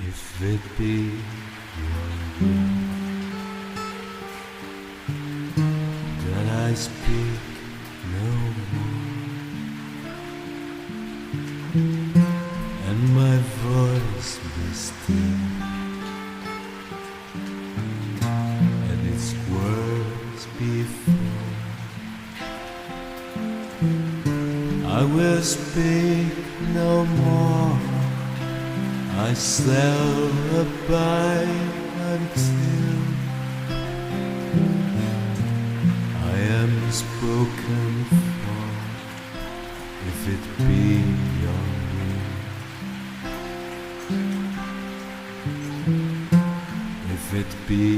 If it be your will that I speak no more, and my voice be still, and its words be full, I will speak no more. I shall abide until I am spoken for, if it be your will, if it be